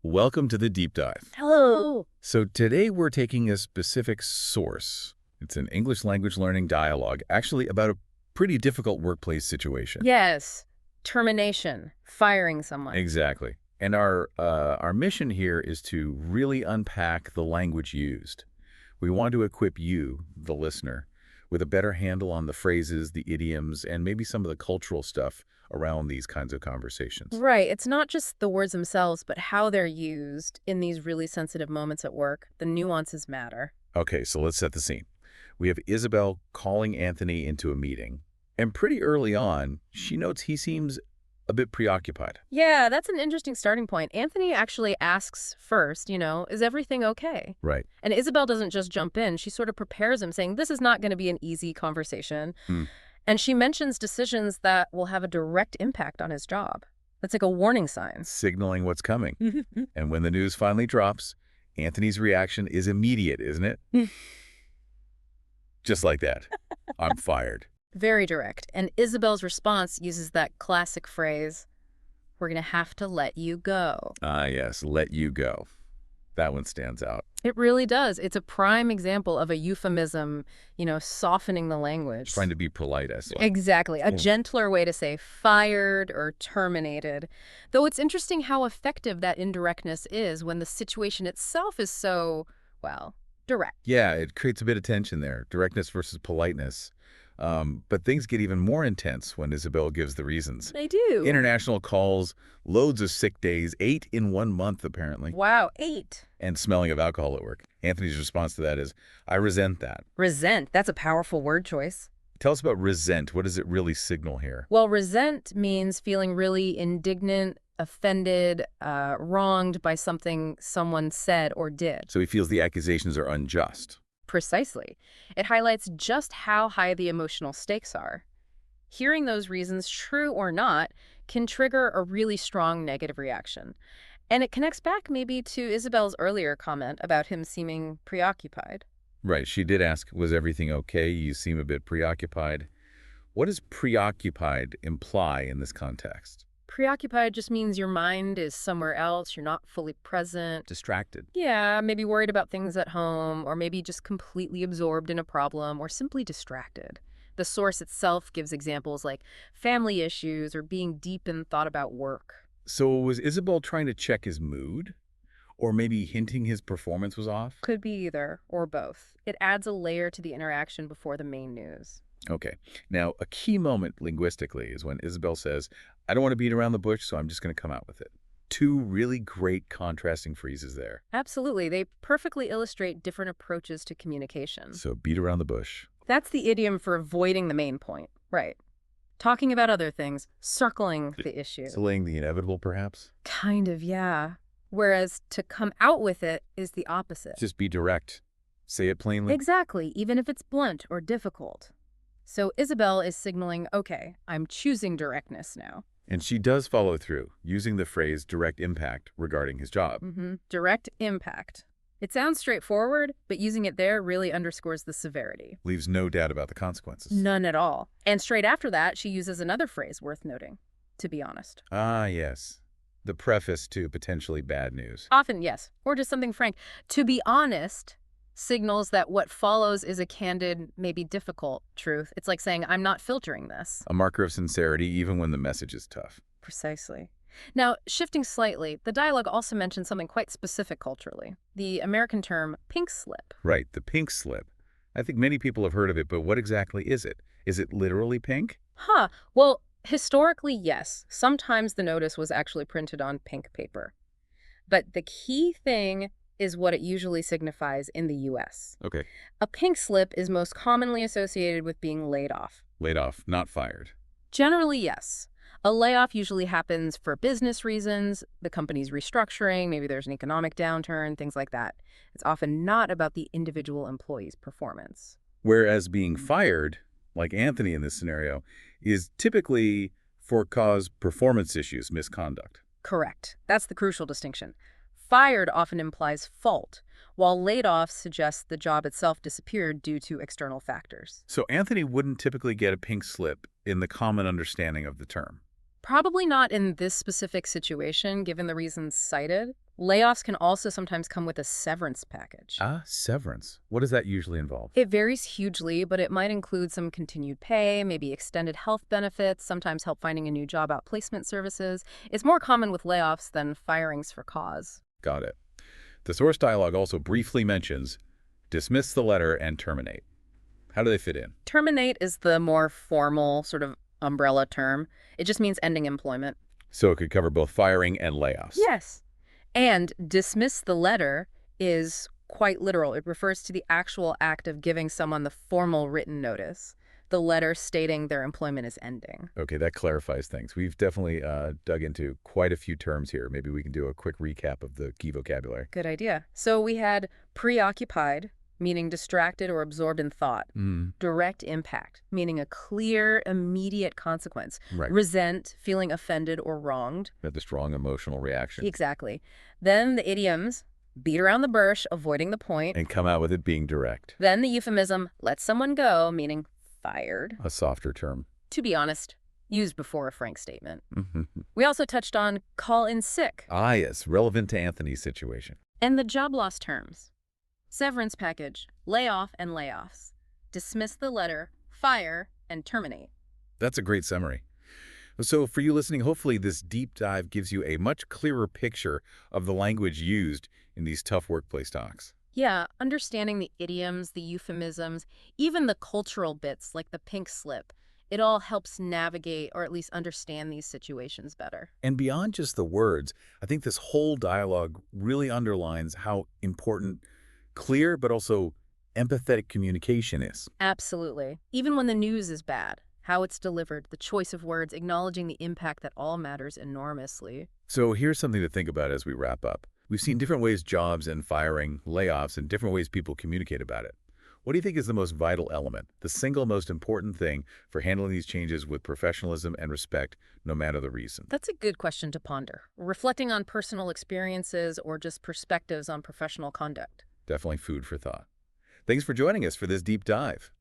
Welcome to the deep dive. Hello. So today we're taking a specific source. It's an English language learning dialogue, actually about a pretty difficult workplace situation. Yes. Termination. Firing someone. Exactly. And our mission here is to really unpack the language used. We want to equip you, the listener, with a better handle on the phrases, the idioms, and maybe some of the cultural stuff around these kinds of conversations. Right. It's not just the words themselves, but how they're used in these really sensitive moments at work. The nuances matter. Okay, so let's set the scene. We have Isabel calling Anthony into a meeting, and pretty early on, she notes he seems a bit preoccupied. Yeah, that's an interesting starting point. Anthony actually asks first, is everything okay? Right. And Isabel doesn't just jump in. She sort of prepares him, saying, this is not going to be an easy conversation. Hmm. And she mentions decisions that will have a direct impact on his job. That's like a warning sign. Signaling what's coming. And when the news finally drops, Anthony's reaction is immediate, isn't it? Just like that. I'm fired. Very direct. And Isabel's response uses that classic phrase, we're going to have to let you go. Ah, yes, let you go. That one stands out. It really does. It's a prime example of a euphemism, softening the language. Trying to be polite, I see. Exactly. A gentler way to say fired or terminated. Though it's interesting how effective that indirectness is when the situation itself is so, direct. Yeah, it creates a bit of tension there, directness versus politeness. But things get even more intense when Isabel gives the reasons. They do. International calls, loads of sick days, 8 in 1 month apparently, Wow, 8. and smelling of alcohol at work. Anthony's response to that is, I resent that. Resent. That's a powerful word choice. Tell us about resent. What does it really signal here? Well, resent means feeling really indignant, offended, wronged by something someone said or did. So he feels the accusations are unjust. Precisely. It highlights just how high the emotional stakes are. Hearing those reasons, true or not, can trigger a really strong negative reaction. And it connects back maybe to Isabel's earlier comment about him seeming preoccupied. Right, she did ask, was everything okay? You seem a bit preoccupied. What does preoccupied imply in this context? Preoccupied just means your mind is somewhere else, you're not fully present. Distracted. Yeah, maybe worried about things at home, or maybe just completely absorbed in a problem, or simply distracted. The source itself gives examples like family issues or being deep in thought about work. So was Isabel trying to check his mood? Or maybe hinting his performance was off? Could be either, or both. It adds a layer to the interaction before the main news. Okay. Now, a key moment linguistically is when Isabel says, I don't want to beat around the bush, so I'm just going to come out with it. 2 really great contrasting phrases there. Absolutely. They perfectly illustrate different approaches to communication. So beat around the bush. That's the idiom for avoiding the main point. Right. Talking about other things, circling the issue. Delaying the inevitable, perhaps? Kind of, yeah. Whereas to come out with it is the opposite. Just be direct. Say it plainly. Exactly, even if it's blunt or difficult. So Isabel is signaling, okay, I'm choosing directness now. And she does follow through, using the phrase direct impact regarding his job. Direct impact. It sounds straightforward, but using it there really underscores the severity. Leaves no doubt about the consequences. None at all. And straight after that, she uses another phrase worth noting, to be honest. Ah, yes. The preface to potentially bad news. Often, yes. Or just something frank. To be honest signals that what follows is a candid, maybe difficult truth. It's like saying, I'm not filtering this. A marker of sincerity, even when the message is tough. Precisely. Now, shifting slightly, the dialogue also mentions something quite specific culturally. The American term pink slip. Right, the pink slip. I think many people have heard of it, but what exactly is it? Is it literally pink? Well, historically, yes. Sometimes the notice was actually printed on pink paper. But the key thing is what it usually signifies in the U.S. Okay. A pink slip is most commonly associated with being laid off. Laid off, not fired. Generally, yes. A layoff usually happens for business reasons, the company's restructuring, maybe there's an economic downturn, things like that. It's often not about the individual employee's performance. Whereas being fired, like Anthony in this scenario, is typically for cause performance issues, misconduct. Correct. That's the crucial distinction. Fired often implies fault, while laid off suggests the job itself disappeared due to external factors. So Anthony wouldn't typically get a pink slip in the common understanding of the term. Probably not in this specific situation, given the reasons cited. Layoffs can also sometimes come with a severance package. Ah, severance. What does that usually involve? It varies hugely, but it might include some continued pay, maybe extended health benefits, sometimes help finding a new job outplacement services. It's more common with layoffs than firings for cause. Got it. The source dialogue also briefly mentions dismiss the letter and terminate. How do they fit in? Terminate is the more formal sort of umbrella term. It just means ending employment. So it could cover both firing and layoffs. Yes. And dismiss the letter is quite literal. It refers to the actual act of giving someone the formal written notice, the letter stating their employment is ending. Okay, that clarifies things. We've definitely dug into quite a few terms here. Maybe we can do a quick recap of the key vocabulary. Good idea. So we had preoccupied, meaning distracted or absorbed in thought. Direct impact, meaning a clear, immediate consequence. Right. Resent, feeling offended or wronged. Had the strong emotional reaction. Exactly. Then the idioms, beat around the bush, avoiding the point. And come out with it being direct. Then the euphemism, let someone go, meaning fired. A softer term. To be honest, used before a frank statement. We also touched on call in sick. Ah, yes, relevant to Anthony's situation. And the job loss terms. Severance package, layoff and layoffs. Dismiss the letter, fire, and terminate. That's a great summary. So for you listening, hopefully this deep dive gives you a much clearer picture of the language used in these tough workplace talks. Yeah, understanding the idioms, the euphemisms, even the cultural bits like the pink slip, it all helps navigate or at least understand these situations better. And beyond just the words, I think this whole dialogue really underlines how important clear but also empathetic communication is. Absolutely. Even when the news is bad, how it's delivered, the choice of words, acknowledging the impact that all matters enormously. So here's something to think about as we wrap up. We've seen different ways jobs and firing, layoffs, and different ways people communicate about it. What do you think is the most vital element, the single most important thing for handling these changes with professionalism and respect, no matter the reason? That's a good question to ponder. Reflecting on personal experiences or just perspectives on professional conduct. Definitely food for thought. Thanks for joining us for this deep dive.